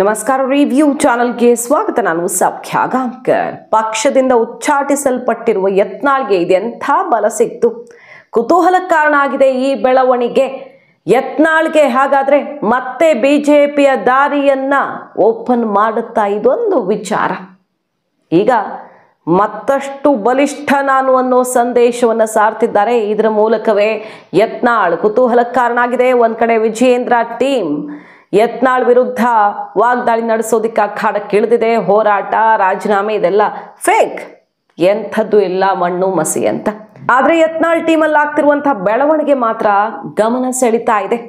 ನಮಸ್ಕಾರ ರಿವ್ಯೂ ಚಾನೆಲ್ಗೆ ಸ್ವಾಗತ. ನಾನು ಸೌಖ್ಯ ಗಾಂವ್ಕರ್. ಪಕ್ಷದಿಂದ ಉಚ್ಚಾಟಿಸಲ್ಪಟ್ಟಿರುವ ಯತ್ನಾಳ್ಗೆ ಇದೆಂಥ ಬಲ ಸಿಕ್ತು? ಕುತೂಹಲಕ್ಕೆ ಕಾರಣ ಆಗಿದೆ ಈ ಬೆಳವಣಿಗೆ. ಯತ್ನಾಳ್ಗೆ ಹಾಗಾದ್ರೆ ಮತ್ತೆ ಬಿಜೆಪಿಯ ದಾರಿಯನ್ನ ಓಪನ್ ಮಾಡುತ್ತಾ ಇದೊಂದು ವಿಚಾರ. ಈಗ ಮತ್ತಷ್ಟು ಬಲಿಷ್ಠ ನಾನು ಅನ್ನೋ ಸಂದೇಶವನ್ನು ಸಾರ್ತಿದ್ದಾರೆ. ಇದರ ಮೂಲಕವೇ ಯತ್ನಾಳ್ ಕುತೂಹಲಕ್ಕೆ ಕಾರಣ ಆಗಿದೆ. ಒಂದ್ ಕಡೆ ವಿಜಯೇಂದ್ರ ಟೀಮ್ ಯತ್ನಾಳ್ ವಿರುದ್ಧ ವಾಗ್ದಾಳಿ ನಡೆಸೋದಿಕ್ಕೆ ಅಖಾಡಕ್ಕೆ ಇಳಿದಿದೆ. ಹೋರಾಟ, ರಾಜೀನಾಮೆ ಇದೆಲ್ಲ ಫೇಕ್, ಎಂಥದ್ದು ಇಲ್ಲ, ಮಣ್ಣು ಮಸಿ ಅಂತ. ಆದ್ರೆ ಯತ್ನಾಳ್ ಟೀಮಲ್ಲಿ ಆಗ್ತಿರುವಂತಹ ಬೆಳವಣಿಗೆ ಮಾತ್ರ ಗಮನ ಸೆಳೀತಾ ಇದೆ.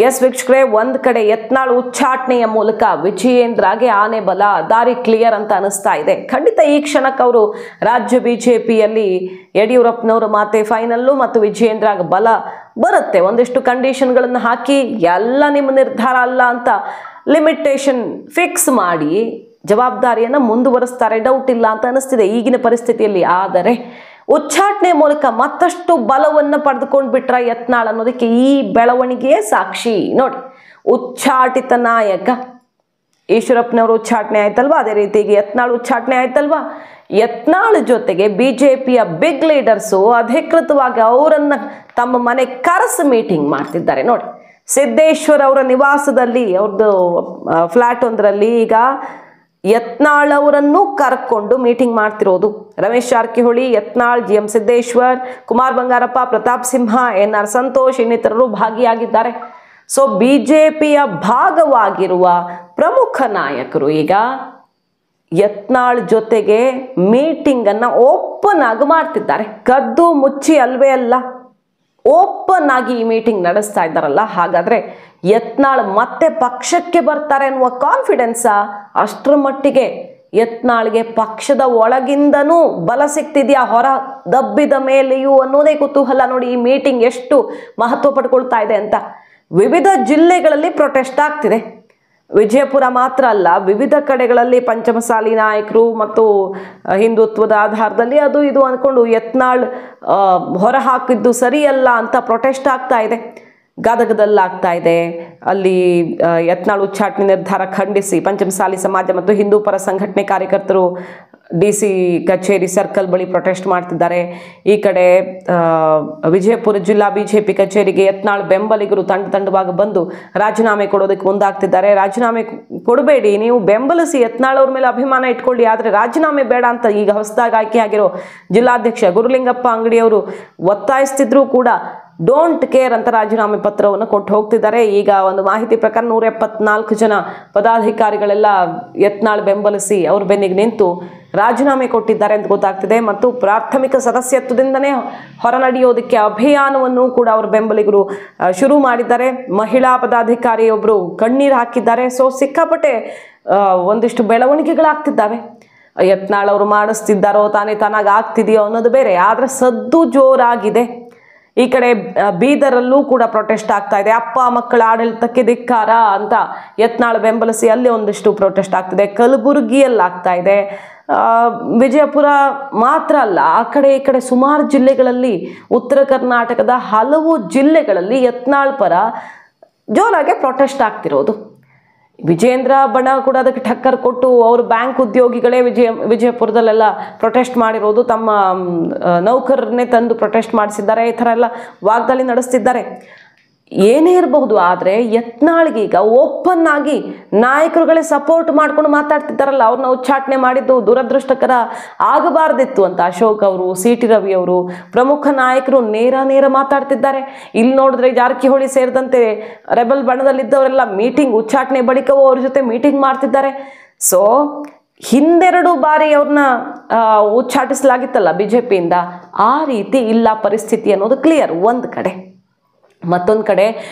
ಎಸ್ ವೀಕ್ಷಕರೇ, ಒಂದ್ ಕಡೆ ಯತ್ನಾಳ್ ಉಚ್ಚಾಟನೆಯ ಮೂಲಕ ವಿಜಯೇಂದ್ರಗೆ ಆನೆ ಬಲ, ದಾರಿ ಕ್ಲಿಯರ್ ಅಂತ ಅನಿಸ್ತಾ ಇದೆ. ಖಂಡಿತ ಈ ಕ್ಷಣಕ್ಕೆ ಅವರು ರಾಜ್ಯ ಬಿಜೆಪಿಯಲ್ಲಿ ಯಡಿಯೂರಪ್ಪನವರ ಮಾತೆ ಫೈನಲ್ಲು ಮತ್ತು ವಿಜಯೇಂದ್ರಗೆ ಬಲ ಬರುತ್ತೆ. ಒಂದಿಷ್ಟು ಕಂಡೀಷನ್ಗಳನ್ನು ಹಾಕಿ ಎಲ್ಲ ನಿಮ್ಮ ನಿರ್ಧಾರ ಅಲ್ಲ ಅಂತ ಲಿಮಿಟೇಷನ್ ಫಿಕ್ಸ್ ಮಾಡಿ ಜವಾಬ್ದಾರಿಯನ್ನು ಮುಂದುವರಿಸ್ತಾರೆ, ಡೌಟ್ ಇಲ್ಲ ಅಂತ ಅನಿಸ್ತಿದೆ ಈಗಿನ ಪರಿಸ್ಥಿತಿಯಲ್ಲಿ. ಆದರೆ ಉಚ್ಚಾಟನೆ ಮೂಲಕ ಮತ್ತಷ್ಟು ಬಲವನ್ನು ಪಡೆದುಕೊಂಡು ಬಿಟ್ರ ಯತ್ನಾಳ್ ಅನ್ನೋದಕ್ಕೆ ಈ ಬೆಳವಣಿಗೆಯೇ ಸಾಕ್ಷಿ. ನೋಡಿ, ಉಚ್ಚಾಟಿತ ನಾಯಕ ಈಶ್ವರಪ್ಪನವರು ಉಚ್ಚಾಟನೆ ಆಯ್ತಲ್ವಾ, ಅದೇ ರೀತಿಗೆ ಯತ್ನಾಳ್ ಉಚ್ಚಾಟನೆ ಆಯ್ತಲ್ವಾ. ಯತ್ನಾಳ್ ಜೊತೆಗೆ ಬಿಜೆಪಿಯ ಬಿಗ್ ಲೀಡರ್ಸು ಅಧಿಕೃತವಾಗಿ ಅವರನ್ನ ತಮ್ಮ ಮನೆ ಕರೆಸಿ ಮೀಟಿಂಗ್ ಮಾಡ್ತಿದ್ದಾರೆ. ನೋಡಿ, ಸಿದ್ದೇಶ್ವರ್ ಅವರ ನಿವಾಸದಲ್ಲಿ, ಅವ್ರದ್ದು ಫ್ಲಾಟ್ ಒಂದರಲ್ಲಿ ಈಗ ಯತ್ನಾಳ್ ಅವರನ್ನು ಕರ್ಕೊಂಡು ಮೀಟಿಂಗ್ ಮಾಡ್ತಿರೋದು. ರಮೇಶ್ ಜಾರಕಿಹೊಳಿ, ಯತ್ನಾಳ್, GM ಸಿದ್ದೇಶ್ವರ್, ಕುಮಾರ್ ಬಂಗಾರಪ್ಪ, ಪ್ರತಾಪ್ ಸಿಂಹ, NR ಸಂತೋಷ್ ಇನ್ನಿತರರು ಭಾಗಿಯಾಗಿದ್ದಾರೆ. ಸೊ ಬಿಜೆಪಿಯ ಭಾಗವಾಗಿರುವ ಪ್ರಮುಖ ನಾಯಕರು ಈಗ ಯತ್ನಾಳ್ ಜೊತೆಗೆ ಮೀಟಿಂಗ್ ಅನ್ನ ಓಪನ್ ಆಗಿ ಮಾಡ್ತಿದ್ದಾರೆ. ಕದ್ದು ಮುಚ್ಚಿ ಅಲ್ವೇ ಅಲ್ಲ, ಓಪನ್ ಆಗಿ ಈ ಮೀಟಿಂಗ್ ನಡೆಸ್ತಾ ಇದ್ದಾರಲ್ಲ. ಹಾಗಾದ್ರೆ ಯತ್ನಾಳ್ ಮತ್ತೆ ಪಕ್ಷಕ್ಕೆ ಬರ್ತಾರೆ ಅನ್ನುವ ಕಾನ್ಫಿಡೆನ್ಸ್ ಅಷ್ಟರ ಮಟ್ಟಿಗೆ ಯತ್ನಾಳ್ಗೆ ಪಕ್ಷದ ಒಳಗಿಂದನೂ ಬಲ ಸಿಗ್ತಿದ್ಯಾ, ಹೊರ ದಬ್ಬಿದ ಮೇಲೆಯೂ ಅನ್ನೋದೇ ಕುತೂಹಲ. ನೋಡಿ, ಈ ಮೀಟಿಂಗ್ ಎಷ್ಟು ಮಹತ್ವ ಪಡ್ಕೊಳ್ತಾ ಇದೆ ಅಂತ. ವಿವಿಧ ಜಿಲ್ಲೆಗಳಲ್ಲಿ ಪ್ರೊಟೆಸ್ಟ್ ಆಗ್ತಿದೆ. ವಿಜಯಪುರ ಮಾತ್ರ ಅಲ್ಲ, ವಿವಿಧ ಕಡೆಗಳಲ್ಲಿ ಪಂಚಮಸಾಲಿ ನಾಯಕರು ಮತ್ತು ಹಿಂದುತ್ವದ ಆಧಾರದಲ್ಲಿ ಅದು ಇದು ಅಂದ್ಕೊಂಡು ಯತ್ನಾಳ್ ಹೊರ ಹಾಕಿದ್ದು ಸರಿಯಲ್ಲ ಅಂತ ಪ್ರೊಟೆಸ್ಟ್ ಆಗ್ತಾ ಇದೆ. ಗದಗದಲ್ಲಾಗ್ತಾ ಇದೆ. ಅಲ್ಲಿ ಯತ್ನಾಳ್ ಉಚ್ಚಾಟನೆ ನಿರ್ಧಾರ ಖಂಡಿಸಿ ಪಂಚಮಸಾಲಿ ಸಮಾಜ ಮತ್ತು ಹಿಂದೂ ಪರ ಸಂಘಟನೆ ಕಾರ್ಯಕರ್ತರು DC ಕಚೇರಿ ಸರ್ಕಲ್ ಬಳಿ ಪ್ರೊಟೆಸ್ಟ್ ಮಾಡ್ತಿದ್ದಾರೆ. ಈ ಕಡೆ ವಿಜಯಪುರ ಜಿಲ್ಲಾ ಬಿಜೆಪಿ ಕಚೇರಿಗೆ ಯತ್ನಾಳ್ ಬೆಂಬಲಿಗರು ತಂಡವಾಗಿ ಬಂದು ರಾಜೀನಾಮೆ ಕೊಡೋದಕ್ಕೆ ಮುಂದಾಗ್ತಿದ್ದಾರೆ. ರಾಜೀನಾಮೆ ಕೊಡಬೇಡಿ, ನೀವು ಬೆಂಬಲಿಸಿ, ಯತ್ನಾಳ್ ಅವ್ರ ಮೇಲೆ ಅಭಿಮಾನ ಇಟ್ಕೊಳ್ಳಿ, ಆದರೆ ರಾಜೀನಾಮೆ ಬೇಡ ಅಂತ ಈಗ ಹೊಸದಾಗಿ ಆಯ್ಕೆಯಾಗಿರೋ ಜಿಲ್ಲಾಧ್ಯಕ್ಷ ಗುರುಲಿಂಗಪ್ಪ ಅಂಗಡಿಯವರು ಒತ್ತಾಯಿಸ್ತಿದ್ರು ಕೂಡ ಡೋಂಟ್ ಕೇರ್ ಅಂತ ರಾಜೀನಾಮೆ ಪತ್ರವನ್ನು ಕೊಟ್ಟು ಹೋಗ್ತಿದ್ದಾರೆ. ಈಗ ಒಂದು ಮಾಹಿತಿ ಪ್ರಕಾರ 174 ಜನ ಪದಾಧಿಕಾರಿಗಳೆಲ್ಲ ಯತ್ನಾಳ್ ಬೆಂಬಲಿಸಿ ಅವ್ರ ಬೆನ್ನಿಗೆ ನಿಂತು ರಾಜೀನಾಮೆ ಕೊಟ್ಟಿದ್ದಾರೆ ಅಂತ ಗೊತ್ತಾಗ್ತಿದೆ. ಮತ್ತು ಪ್ರಾಥಮಿಕ ಸದಸ್ಯತ್ವದಿಂದನೇ ಹೊರ ನಡೆಯೋದಕ್ಕೆ ಅಭಿಯಾನವನ್ನು ಕೂಡ ಅವ್ರ ಬೆಂಬಲಿಗರು ಶುರು ಮಾಡಿದ್ದಾರೆ. ಮಹಿಳಾ ಪದಾಧಿಕಾರಿಯೊಬ್ಬರು ಕಣ್ಣೀರು ಹಾಕಿದ್ದಾರೆ. ಸೊ ಸಿಕ್ಕಾಪಟ್ಟೆ ಒಂದಿಷ್ಟು ಬೆಳವಣಿಗೆಗಳಾಗ್ತಿದ್ದಾವೆ. ಯತ್ನಾಳ್ ಅವರು ಮಾಡಿಸ್ತಿದ್ದಾರೋ ತಾನಾಗಿ ಆಗ್ತಿದೆಯೋ ಅನ್ನೋದು ಬೇರೆ, ಆದರೆ ಸದ್ದು ಜೋರಾಗಿದೆ. ಈ ಕಡೆ ಬೀದರಲ್ಲೂ ಕೂಡ ಪ್ರೊಟೆಸ್ಟ್ ಆಗ್ತಾ ಇದೆ. ಅಪ್ಪ ಮಕ್ಕಳ ಆಡಳಿತಕ್ಕೆ ಧಿಕ್ಕಾರ ಅಂತ ಯತ್ನಾಳ್ ಬೆಂಬಲಿಸಿ ಅಲ್ಲಿ ಒಂದಿಷ್ಟು ಪ್ರೊಟೆಸ್ಟ್ ಆಗ್ತಿದೆ. ಕಲಬುರಗಿಯಲ್ಲಿ ಆಗ್ತಾ ಇದೆ. ವಿಜಯಪುರ ಮಾತ್ರ ಅಲ್ಲ, ಆ ಕಡೆ ಈ ಕಡೆ ಸುಮಾರು ಜಿಲ್ಲೆಗಳಲ್ಲಿ, ಉತ್ತರ ಕರ್ನಾಟಕದ ಹಲವು ಜಿಲ್ಲೆಗಳಲ್ಲಿ ಯತ್ನಾಳ್ ಪರ ಜೋರಾಗಿ ಪ್ರೊಟೆಸ್ಟ್ ಆಗ್ತಿರೋದು. ವಿಜಯೇಂದ್ರ ಬಣ ಕೂಡ ಅದಕ್ಕೆ ಟಕ್ಕರ್ ಕೊಟ್ಟು ಅವ್ರ ಬ್ಯಾಂಕ್ ಉದ್ಯೋಗಿಗಳೇ ವಿಜಯಪುರದಲ್ಲೆಲ್ಲ ಪ್ರೊಟೆಸ್ಟ್ ಮಾಡಿರೋದು, ತಮ್ಮ ನೌಕರರನ್ನೇ ತಂದು ಪ್ರೊಟೆಸ್ಟ್ ಮಾಡಿಸಿದ್ದಾರೆ. ಈ ಥರ ಎಲ್ಲ ವಾಗ್ದಾಳಿ ನಡೆಸ್ತಿದ್ದಾರೆ. ಏನೇ ಇರಬಹುದು, ಆದರೆ ಯತ್ನಾಳ್ಗೀಗ ಓಪನ್ ಆಗಿ ನಾಯಕರುಗಳೇ ಸಪೋರ್ಟ್ ಮಾಡ್ಕೊಂಡು ಮಾತಾಡ್ತಿದ್ದಾರಲ್ಲ, ಅವ್ರನ್ನ ಉಚ್ಚಾಟನೆ ಮಾಡಿದ್ದು ದುರದೃಷ್ಟಕರ ಆಗಬಾರ್ದಿತ್ತು ಅಂತ ಅಶೋಕ್ ಅವರು, CT ರವಿ ಅವರು, ಪ್ರಮುಖ ನಾಯಕರು ನೇರ ಮಾತಾಡ್ತಿದ್ದಾರೆ. ಇಲ್ಲಿ ನೋಡಿದ್ರೆ ಜಾರಕಿಹೊಳಿ ಸೇರಿದಂತೆ ರೆಬಲ್ ಬಣದಲ್ಲಿದ್ದವರೆಲ್ಲ ಮೀಟಿಂಗ್ ಉಚ್ಚಾಟನೆ ಬಳಿಕವೂ ಅವ್ರ ಜೊತೆ ಮೀಟಿಂಗ್ ಮಾಡ್ತಿದ್ದಾರೆ. ಸೊ ಹಿಂದೆರಡು ಬಾರಿ ಅವ್ರನ್ನ ಉಚ್ಚಾಟಿಸಲಾಗಿತ್ತಲ್ಲ ಬಿಜೆಪಿಯಿಂದ, ಆ ರೀತಿ ಇಲ್ಲ ಪರಿಸ್ಥಿತಿ ಅನ್ನೋದು ಕ್ಲಿಯರ್ ಒಂದು ಕಡೆ. ಮತ್ತೊಂದು ಕಡೆ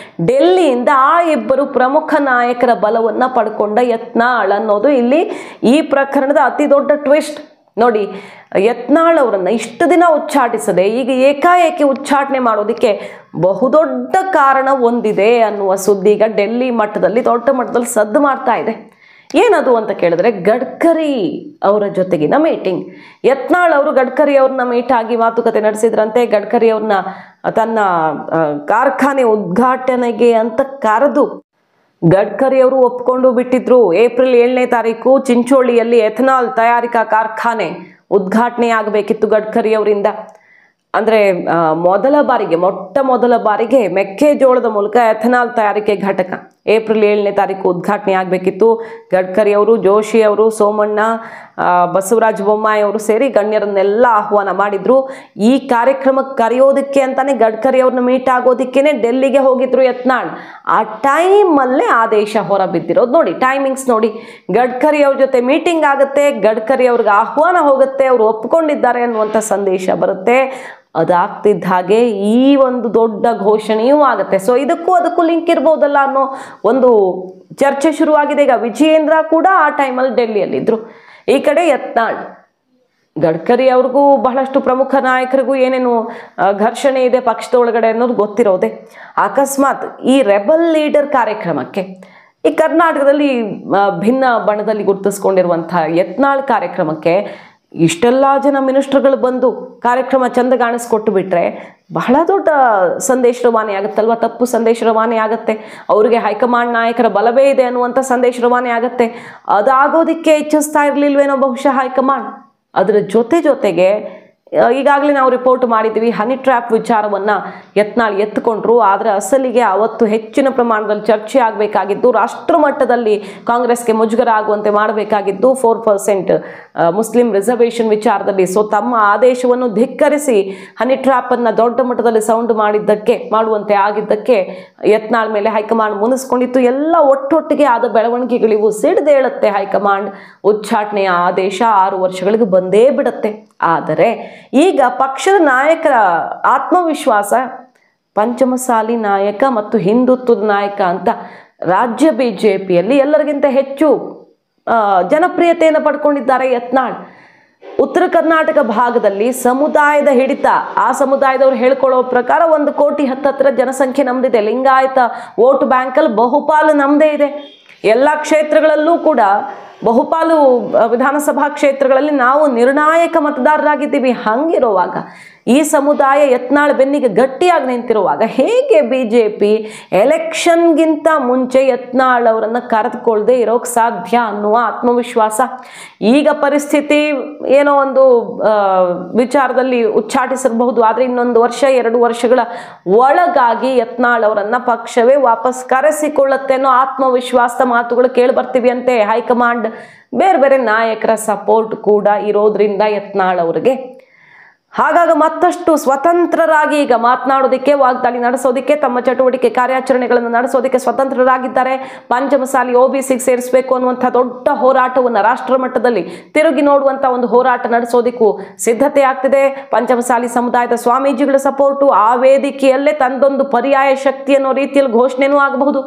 ಡೆಲ್ಲಿಯಿಂದ ಆ ಇಬ್ಬರು ಪ್ರಮುಖ ನಾಯಕರ ಬಲವನ್ನು ಪಡ್ಕೊಂಡ ಯತ್ನಾಳ್ ಅನ್ನೋದು ಇಲ್ಲಿ ಈ ಪ್ರಕರಣದ ಅತಿ ದೊಡ್ಡ ಟ್ವಿಸ್ಟ್. ನೋಡಿ, ಯತ್ನಾಳ್ ಅವರನ್ನು ಇಷ್ಟು ದಿನ ಉಚ್ಚಾಟಿಸದೆ ಈಗ ಏಕಾಏಕಿ ಉಚ್ಚಾಟನೆ ಮಾಡೋದಕ್ಕೆ ಬಹುದೊಡ್ಡ ಕಾರಣ ಒಂದಿದೆ ಅನ್ನುವ ಸುದ್ದಿ ಈಗ ಡೆಲ್ಲಿ ಮಟ್ಟದಲ್ಲಿ, ದೊಡ್ಡ ಮಟ್ಟದಲ್ಲಿ ಸದ್ದು ಮಾಡ್ತಾ ಇದೆ. ಏನದು ಅಂತ ಕೇಳಿದ್ರೆ, ಗಡ್ಕರಿ ಅವರ ಜೊತೆಗಿನ ಮೀಟಿಂಗ್. ಯತ್ನಾಳ್ ಅವರು ಗಡ್ಕರಿ ಅವ್ರನ್ನ ಮೀಟ್ ಆಗಿ ಮಾತುಕತೆ ನಡೆಸಿದ್ರಂತೆ. ಗಡ್ಕರಿ ಅವ್ರನ್ನ ತನ್ನ ಕಾರ್ಖಾನೆ ಉದ್ಘಾಟನೆಗೆ ಅಂತ ಕರೆದು ಗಡ್ಕರಿ ಅವರು ಒಪ್ಕೊಂಡು ಬಿಟ್ಟಿದ್ರು. ಏಪ್ರಿಲ್ 7ನೇ ತಾರೀಕು ಚಿಂಚೋಳಿಯಲ್ಲಿ ಎಥನಾಲ್ ತಯಾರಿಕಾ ಕಾರ್ಖಾನೆ ಉದ್ಘಾಟನೆ ಆಗಬೇಕಿತ್ತು ಗಡ್ಕರಿ ಅವರಿಂದ. ಅಂದರೆ ಮೊಟ್ಟ ಮೊದಲ ಬಾರಿಗೆ ಮೆಕ್ಕೆಜೋಳದ ಮೂಲಕ ಎಥನಾಲ್ ತಯಾರಿಕೆ ಘಟಕ ಏಪ್ರಿಲ್ 7ನೇ ತಾರೀಕು ಉದ್ಘಾಟನೆ ಆಗಬೇಕಿತ್ತು. ಗಡ್ಕರಿ ಅವರು, ಜೋಶಿ ಅವರು, ಸೋಮಣ್ಣ, ಬಸವರಾಜ ಬೊಮ್ಮಾಯಿ ಅವರು ಸೇರಿ ಗಣ್ಯರನ್ನೆಲ್ಲ ಆಹ್ವಾನ ಮಾಡಿದ್ರು. ಈ ಕಾರ್ಯಕ್ರಮಕ್ಕೆ ಕರೆಯೋದಕ್ಕೆ ಅಂತಾನೆ ಗಡ್ಕರಿ ಅವ್ರನ್ನ ಮೀಟ್ ಆಗೋದಕ್ಕೇನೆ ಡೆಲ್ಲಿಗೆ ಹೋಗಿದ್ರು ಯತ್ನಾಳ್. ಆ ಟೈಮಲ್ಲೇ ಆದೇಶ ಹೊರಬಿದ್ದಿರೋದು ನೋಡಿ. ಟೈಮಿಂಗ್ಸ್ ನೋಡಿ. ಗಡ್ಕರಿ ಅವ್ರ ಜೊತೆ ಮೀಟಿಂಗ್ ಆಗುತ್ತೆ, ಗಡ್ಕರಿ ಅವ್ರಿಗೆ ಆಹ್ವಾನ ಹೋಗುತ್ತೆ, ಅವರು ಒಪ್ಕೊಂಡಿದ್ದಾರೆ ಅನ್ನುವಂಥ ಸಂದೇಶ ಬರುತ್ತೆ. ಅದಾಗ್ತಿದ್ದ ಹಾಗೆ ಈ ಒಂದು ದೊಡ್ಡ ಘೋಷಣೆಯೂ ಆಗುತ್ತೆ. ಸೊ ಅದಕ್ಕೂ ಲಿಂಕ್ ಇರ್ಬೋದಲ್ಲ ಅನ್ನೋ ಒಂದು ಚರ್ಚೆ ಶುರುವಾಗಿದೆ. ಈಗ ವಿಜಯೇಂದ್ರ ಕೂಡ ಆ ಟೈಮಲ್ಲಿ ಡೆಲ್ಲಿಯಲ್ಲಿದ್ದರು. ಈ ಕಡೆ ಯತ್ನಾಳ್. ಗಡ್ಕರಿ ಅವ್ರಿಗೂ ಬಹಳಷ್ಟು ಪ್ರಮುಖ ನಾಯಕರಿಗೂ ಏನೇನು ಘರ್ಷಣೆ ಇದೆ ಪಕ್ಷದ ಒಳಗಡೆ ಅನ್ನೋದು ಗೊತ್ತಿರೋದೆ. ಅಕಸ್ಮಾತ್ ಈ ರೆಬಲ್ ಲೀಡರ್ ಕಾರ್ಯಕ್ರಮಕ್ಕೆ ಈ ಕರ್ನಾಟಕದಲ್ಲಿ ಭಿನ್ನ ಬಣ್ಣದಲ್ಲಿ ಗುರುತಿಸ್ಕೊಂಡಿರುವಂಥ ಯತ್ನಾಳ್ ಕಾರ್ಯಕ್ರಮಕ್ಕೆ ಇಷ್ಟೆಲ್ಲ ಜನ ಮಿನಿಸ್ಟರ್ಗಳು ಬಂದು ಕಾರ್ಯಕ್ರಮ ಚಂದ ಕಾಣಿಸ್ಕೊಟ್ಟು ಬಿಟ್ರೆ ಬಹಳ ದೊಡ್ಡ ಸಂದೇಶ ರವಾನೆ ಆಗುತ್ತಲ್ವ. ತಪ್ಪು ಸಂದೇಶ ರವಾನೆ ಆಗುತ್ತೆ. ಅವ್ರಿಗೆ ಹೈಕಮಾಂಡ್ ನಾಯಕರ ಬಲವೇ ಇದೆ ಅನ್ನುವಂಥ ಸಂದೇಶ ರವಾನೆ ಆಗುತ್ತೆ. ಅದಾಗೋದಕ್ಕೆ ಇಚ್ಛಿಸ್ತಾ ಇರಲಿಲ್ವೇನೋ ಬಹುಶಃ ಹೈಕಮಾಂಡ್. ಅದರ ಜೊತೆಗೆ ಈಗಾಗಲೇ ನಾವು ರಿಪೋರ್ಟ್ ಮಾಡಿದ್ದೀವಿ, ಹನಿ ಟ್ರ್ಯಾಪ್ ವಿಚಾರವನ್ನು ಯತ್ನಾಳ್ ಎತ್ತುಕೊಂಡ್ರು. ಆದರೆ ಅಸಲಿಗೆ ಅವತ್ತು ಹೆಚ್ಚಿನ ಪ್ರಮಾಣದಲ್ಲಿ ಚರ್ಚೆ ಆಗಬೇಕಾಗಿದ್ದು, ರಾಷ್ಟ್ರ ಮಟ್ಟದಲ್ಲಿ ಕಾಂಗ್ರೆಸ್ಗೆ ಮುಜುಗರ ಆಗುವಂತೆ ಮಾಡಬೇಕಾಗಿದ್ದು 4% ಮುಸ್ಲಿಂ ರಿಸರ್ವೇಷನ್ ವಿಚಾರದಲ್ಲಿ. ಸೊ ತಮ್ಮ ಆದೇಶವನ್ನು ಧಿಕ್ಕರಿಸಿ ಹನಿ ಟ್ರ್ಯಾಪನ್ನು ದೊಡ್ಡ ಮಟ್ಟದಲ್ಲಿ ಸೌಂಡ್ ಮಾಡುವಂತೆ ಆಗಿದ್ದಕ್ಕೆ ಯತ್ನಾಳ್ ಮೇಲೆ ಹೈಕಮಾಂಡ್ ಮುನಿಸ್ಕೊಂಡಿತ್ತು. ಎಲ್ಲ ಒಟ್ಟೊಟ್ಟಿಗೆ ಆದ ಬೆಳವಣಿಗೆಗಳಿವು. ಸಿಡಿದೇಳುತ್ತೆ ಹೈಕಮಾಂಡ್. ಉಚ್ಚಾಟನೆಯ ಆದೇಶ 6 ವರ್ಷಗಳಿಗೆ ಬಂದೇ ಬಿಡುತ್ತೆ. ಆದರೆ ಈಗ ಪಕ್ಷದ ನಾಯಕರ ಆತ್ಮವಿಶ್ವಾಸ, ಪಂಚಮಸಾಲಿ ನಾಯಕ ಮತ್ತು ಹಿಂದುತ್ವದ ನಾಯಕ ಅಂತ ರಾಜ್ಯ ಬಿಜೆಪಿಯಲ್ಲಿ ಎಲ್ಲರಿಗಿಂತ ಹೆಚ್ಚು ಜನಪ್ರಿಯತೆಯನ್ನು ಪಡ್ಕೊಂಡಿದ್ದಾರೆ ಯತ್ನಾಳ್. ಉತ್ತರ ಕರ್ನಾಟಕ ಭಾಗದಲ್ಲಿ ಸಮುದಾಯದ ಹಿಡಿತ, ಆ ಸಮುದಾಯದವ್ರು ಹೇಳ್ಕೊಳ್ಳೋ ಪ್ರಕಾರ 1 ಕೋಟಿ ಹತ್ತಿರ ಜನಸಂಖ್ಯೆ ನಮ್ದಿದೆ. ಲಿಂಗಾಯತ ವೋಟ್ ಬ್ಯಾಂಕಲ್ಲಿ ಬಹುಪಾಲು ನಮ್ಮದೇ ಇದೆ. ಎಲ್ಲ ಕ್ಷೇತ್ರಗಳಲ್ಲೂ ಕೂಡ ಬಹುಪಾಲು ವಿಧಾನಸಭಾ ಕ್ಷೇತ್ರಗಳಲ್ಲಿ ನಾವು ನಿರ್ಣಾಯಕ ಮತದಾರರಾಗಿದ್ದೀವಿ. ಹಂಗಿರುವಾಗ ಈ ಸಮುದಾಯ ಯತ್ನಾಳ್ ಬೆನ್ನಿಗೆ ಗಟ್ಟಿಯಾಗಿ ನಿಂತಿರುವಾಗ ಹೇಗೆ ಬಿಜೆಪಿ ಎಲೆಕ್ಷನ್ಗಿಂತ ಮುಂಚೆ ಯತ್ನಾಳ್ ಅವರನ್ನು ಕರೆದುಕೊಳ್ಳದೆ ಇರೋಕ್ಕೆ ಸಾಧ್ಯ ಅನ್ನುವ ಆತ್ಮವಿಶ್ವಾಸ. ಈಗ ಪರಿಸ್ಥಿತಿ ಏನೋ ಒಂದು ವಿಚಾರದಲ್ಲಿ ಉಚ್ಚಾಟಿಸಿರಬಹುದು. ಆದರೆ ಇನ್ನೊಂದು ವರ್ಷ 2 ವರ್ಷಗಳ ಒಳಗಾಗಿ ಯತ್ನಾಳ್ ಅವರನ್ನು ಪಕ್ಷವೇ ವಾಪಸ್ ಕರೆಸಿಕೊಳ್ಳುತ್ತೆ ಅನ್ನೋ ಆತ್ಮವಿಶ್ವಾಸದ ಮಾತುಗಳು ಕೇಳಿ ಬರ್ತೀವಿ ಅಂತೆ. ಹೈಕಮಾಂಡ್ ಬೇರೆ ನಾಯಕರ ಸಪೋರ್ಟ್ ಕೂಡ ಇರೋದ್ರಿಂದ ಯತ್ನಾಳ್ ಅವರಿಗೆ ಹಾಗಾಗಿ ಮತ್ತಷ್ಟು ಸ್ವತಂತ್ರರಾಗಿ ಈಗ ಮಾತನಾಡೋದಕ್ಕೆ, ವಾಗ್ದಾಳಿ ನಡೆಸೋದಕ್ಕೆ, ತಮ್ಮ ಚಟುವಟಿಕೆ ಕಾರ್ಯಾಚರಣೆಗಳನ್ನು ನಡೆಸೋದಕ್ಕೆ ಸ್ವತಂತ್ರರಾಗಿದ್ದಾರೆ. ಪಂಚಮಸಾಲಿ OBCಗೆ ಸೇರಿಸಬೇಕು ಅನ್ನುವಂಥ ದೊಡ್ಡ ಹೋರಾಟವನ್ನು ರಾಷ್ಟ್ರ ಮಟ್ಟದಲ್ಲಿ ತಿರುಗಿ ನೋಡುವಂಥ ಒಂದು ಹೋರಾಟ ನಡೆಸೋದಕ್ಕೂ ಸಿದ್ಧತೆ ಆಗ್ತಿದೆ. ಪಂಚಮಸಾಲಿ ಸಮುದಾಯದ ಸ್ವಾಮೀಜಿಗಳ ಸಪೋರ್ಟು, ಆ ವೇದಿಕೆಯಲ್ಲೇ ತಂದೊಂದು ಪರ್ಯಾಯ ಶಕ್ತಿ ಅನ್ನೋ ರೀತಿಯಲ್ಲಿ ಘೋಷಣೆನೂ ಆಗಬಹುದು.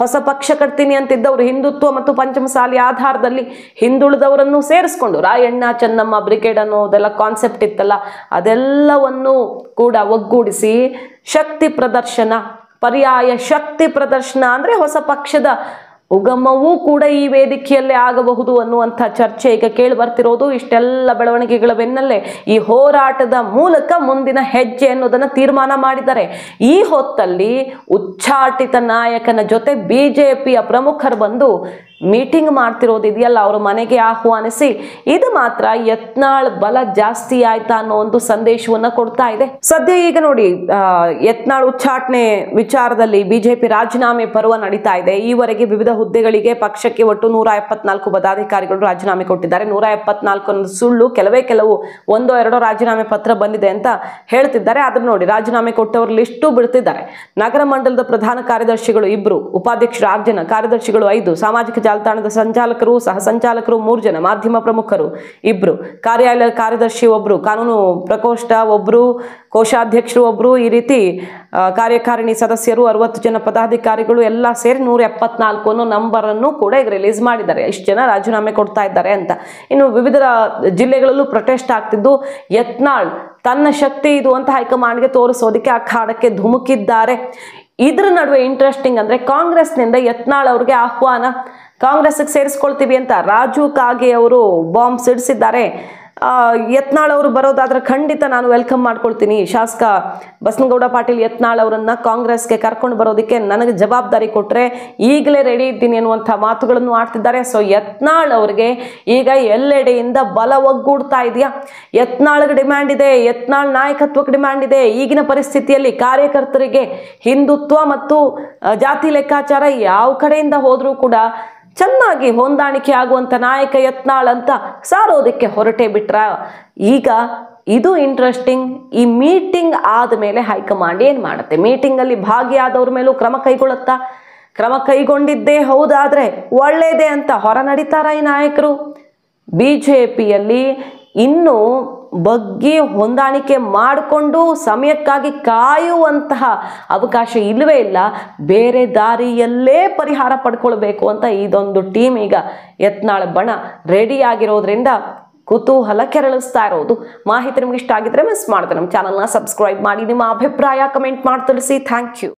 ಹೊಸ ಪಕ್ಷ ಕಟ್ತೀನಿ ಅಂತಿದ್ದವರು ಹಿಂದುತ್ವ ಮತ್ತು ಪಂಚಮಸಾಲಿ ಆಧಾರದಲ್ಲಿ ಹಿಂದುಳಿದವರನ್ನು ಸೇರಿಸ್ಕೊಂಡು ರಾಯಣ್ಣ ಚೆನ್ನಮ್ಮ ಬ್ರಿಗೇಡ್ ಅನ್ನೋದೆಲ್ಲ ಕಾನ್ಸೆಪ್ಟ್ ಇತ್ತಲ್ಲ, ಅದೆಲ್ಲವನ್ನು ಕೂಡ ಒಗ್ಗೂಡಿಸಿ ಶಕ್ತಿ ಪ್ರದರ್ಶನ, ಪರ್ಯಾಯ ಶಕ್ತಿ ಪ್ರದರ್ಶನ ಅಂದರೆ ಹೊಸ ಪಕ್ಷದ ಉಗಮವೂ ಕೂಡ ಈ ವೇದಿಕೆಯಲ್ಲೇ ಆಗಬಹುದು ಅನ್ನುವಂಥ ಚರ್ಚೆ ಈಗ ಕೇಳಿ ಬರ್ತಿರೋದು. ಇಷ್ಟೆಲ್ಲ ಬೆಳವಣಿಗೆಗಳ ಬೆನ್ನಲ್ಲೇ ಈ ಹೋರಾಟದ ಮೂಲಕ ಮುಂದಿನ ಹೆಜ್ಜೆ ಅನ್ನೋದನ್ನು ತೀರ್ಮಾನ ಮಾಡಿದ್ದಾರೆ. ಈ ಹೊತ್ತಲ್ಲಿ ಉಚ್ಚಾಟಿತ ನಾಯಕನ ಜೊತೆ ಬಿಜೆಪಿಯ ಪ್ರಮುಖರು ಬಂದು ಮೀಟಿಂಗ್ ಮಾಡ್ತಿರೋದು ಇದೆಯಲ್ಲ, ಅವರ ಮನೆಗೆ ಆಹ್ವಾನಿಸಿ, ಇದು ಮಾತ್ರ ಯತ್ನಾಳ್ ಬಲ ಜಾಸ್ತಿ ಆಯ್ತಾ ಅನ್ನೋ ಒಂದು ಸಂದೇಶವನ್ನ ಕೊಡ್ತಾ ಇದೆ. ಸದ್ಯ ಈಗ ನೋಡಿ, ಯತ್ನಾಳ್ ಉಚ್ಚಾಟನೆ ವಿಚಾರದಲ್ಲಿ ಬಿಜೆಪಿ ರಾಜೀನಾಮೆ ಪರ್ವ ನಡೀತಾ ಇದೆ. ಈವರೆಗೆ ವಿವಿಧ ಹುದ್ದೆಗಳಿಗೆ ಪಕ್ಷಕ್ಕೆ ಒಟ್ಟು 174 ಪದಾಧಿಕಾರಿಗಳು ರಾಜೀನಾಮೆ ಕೊಟ್ಟಿದ್ದಾರೆ. 174 ಸುಳ್ಳು, ಕೆಲವು 1-2 ರಾಜೀನಾಮೆ ಪತ್ರ ಬಂದಿದೆ ಅಂತ ಹೇಳ್ತಿದ್ದಾರೆ. ಆದ್ರೆ ನೋಡಿ, ರಾಜೀನಾಮೆ ಕೊಟ್ಟವ್ರ ಲಿಸ್ಟು ಬಿಡ್ತಿದ್ದಾರೆ. ನಗರ ಮಂಡಲದ ಪ್ರಧಾನ ಕಾರ್ಯದರ್ಶಿಗಳು 2, ಉಪಾಧ್ಯಕ್ಷರು 6 ಜನ, ಕಾರ್ಯದರ್ಶಿಗಳು 5, ಸಾಮಾಜಿಕ ಜಾಲತಾಣದ ಸಂಚಾಲಕರು, ಸಹ ಸಂಚಾಲಕರು 3 ಜನ, ಮಾಧ್ಯಮ ಪ್ರಮುಖರು 2, ಕಾರ್ಯಾಲಯ ಕಾರ್ಯದರ್ಶಿ 1, ಕಾನೂನು ಪ್ರಕೋಷ್ಠ 1, ಕೋಶಾಧ್ಯಕ್ಷರು 1, ಈ ರೀತಿ ಕಾರ್ಯಕಾರಿಣಿ ಸದಸ್ಯರು 60 ಜನ ಪದಾಧಿಕಾರಿಗಳು ಎಲ್ಲ ಸೇರಿ 174 ಅನ್ನೋ ನಂಬರ್ ಅನ್ನು ಕೂಡ ಈಗ ರಿಲೀಸ್ ಮಾಡಿದ್ದಾರೆ. ಇಷ್ಟು ಜನ ರಾಜೀನಾಮೆ ಕೊಡ್ತಾ ಇದ್ದಾರೆ ಅಂತ. ಇನ್ನು ವಿವಿಧ ಜಿಲ್ಲೆಗಳಲ್ಲೂ ಪ್ರೊಟೆಸ್ಟ್ ಆಗ್ತಿದ್ದು, ಯತ್ನಾಳ್ ತನ್ನ ಶಕ್ತಿ ಇದು ಅಂತ ಹೈಕಮಾಂಡ್ಗೆ ತೋರಿಸೋದಕ್ಕೆ ಅಖಾಡಕ್ಕೆ ಧುಮುಕಿದ್ದಾರೆ. ಇದ್ರ ನಡುವೆ ಇಂಟ್ರೆಸ್ಟಿಂಗ್ ಅಂದ್ರೆ, ಕಾಂಗ್ರೆಸ್ನಿಂದ ಯತ್ನಾಳ್ ಅವ್ರಿಗೆ ಆಹ್ವಾನ, ಕಾಂಗ್ರೆಸ್ಗೆ ಸೇರಿಸ್ಕೊಳ್ತೀವಿ ಅಂತ ರಾಜು ಕಾಗೆ ಅವರು ಬಾಂಬ್ ಸಿಡಿಸಿದ್ದಾರೆ. ಯತ್ನಾಳ್ ಅವರು ಬರೋದಾದ್ರೆ ಖಂಡಿತ ನಾನು ವೆಲ್ಕಮ್ ಮಾಡ್ಕೊಳ್ತೀನಿ. ಶಾಸಕ ಬಸನಗೌಡ ಪಾಟೀಲ್ ಯತ್ನಾಳ್ ಅವರನ್ನ ಕಾಂಗ್ರೆಸ್ಗೆ ಕರ್ಕೊಂಡು ಬರೋದಕ್ಕೆ ನನಗೆ ಜವಾಬ್ದಾರಿ ಕೊಟ್ಟರೆ ಈಗಲೇ ರೆಡಿ ಇದ್ದೀನಿ ಅನ್ನುವಂಥ ಮಾತುಗಳನ್ನು ಆಡ್ತಿದ್ದಾರೆ. ಸೊ ಯತ್ನಾಳ್ ಅವರಿಗೆ ಈಗ ಎಲ್ಲೆಡೆಯಿಂದ ಬಲ ಒಗ್ಗೂಡ್ತಾ ಇದೆಯಾ? ಯತ್ನಾಳ್ಗೆ ಡಿಮ್ಯಾಂಡ್ ಇದೆ, ಯತ್ನಾಳ್ ನಾಯಕತ್ವಕ್ಕೆ ಡಿಮ್ಯಾಂಡ್ ಇದೆ. ಈಗಿನ ಪರಿಸ್ಥಿತಿಯಲ್ಲಿ ಕಾರ್ಯಕರ್ತರಿಗೆ ಹಿಂದುತ್ವ ಮತ್ತು ಜಾತಿ ಲೆಕ್ಕಾಚಾರ ಯಾವ ಕಡೆಯಿಂದ ಹೋದರೂ ಕೂಡ ಚೆನ್ನಾಗಿ ಹೊಂದಾಣಿಕೆ ಆಗುವಂಥ ನಾಯಕ ಯತ್ನಾಳ್ ಅಂತ ಸಾರೋದಕ್ಕೆ ಹೊರಟೇ ಬಿಟ್ರ. ಈಗ ಇದು ಇಂಟ್ರೆಸ್ಟಿಂಗ್. ಈ ಮೀಟಿಂಗ್ ಆದಮೇಲೆ ಹೈಕಮಾಂಡ್ ಏನು ಮಾಡುತ್ತೆ? ಮೀಟಿಂಗಲ್ಲಿ ಭಾಗಿಯಾದವ್ರ ಮೇಲೂ ಕ್ರಮ ಕೈಗೊಳ್ಳುತ್ತಾ? ಕ್ರಮ ಕೈಗೊಂಡಿದ್ದೇ ಹೌದಾದರೆ ಒಳ್ಳೆಯದೇ ಅಂತ ಹೊರ ನಡೀತಾರ ಈ ನಾಯಕರು? BJPಯಲ್ಲಿ ಇನ್ನೂ ಬಗ್ಗೆ ಹೊಂದಾಣಿಕೆ ಮಾಡಿಕೊಂಡು ಸಮಯಕ್ಕಾಗಿ ಕಾಯುವಂತಹ ಅವಕಾಶ ಇಲ್ಲವೇ ಇಲ್ಲ. ಬೇರೆ ದಾರಿಯಲ್ಲೇ ಪರಿಹಾರ ಪಡ್ಕೊಳ್ಬೇಕು ಅಂತ ಇದೊಂದು ಟೀಮ್ ಈಗ ಯತ್ನಾಳ್ ಬಣ ರೆಡಿ ಆಗಿರೋದ್ರಿಂದ ಕುತೂಹಲ ಕೆರಳಿಸ್ತಾ ಇರೋದು. ಮಾಹಿತಿ ನಿಮ್ಗೆ ಇಷ್ಟ ಆಗಿದ್ರೆ ಮಿಸ್ ಮಾಡಿದ್ರೆ ನಮ್ಮ ಚಾನಲ್ನ ಸಬ್ಸ್ಕ್ರೈಬ್ ಮಾಡಿ, ನಿಮ್ಮ ಅಭಿಪ್ರಾಯ ಕಮೆಂಟ್ ಮಾಡಿ ತಿಳಿಸಿ. Thank you.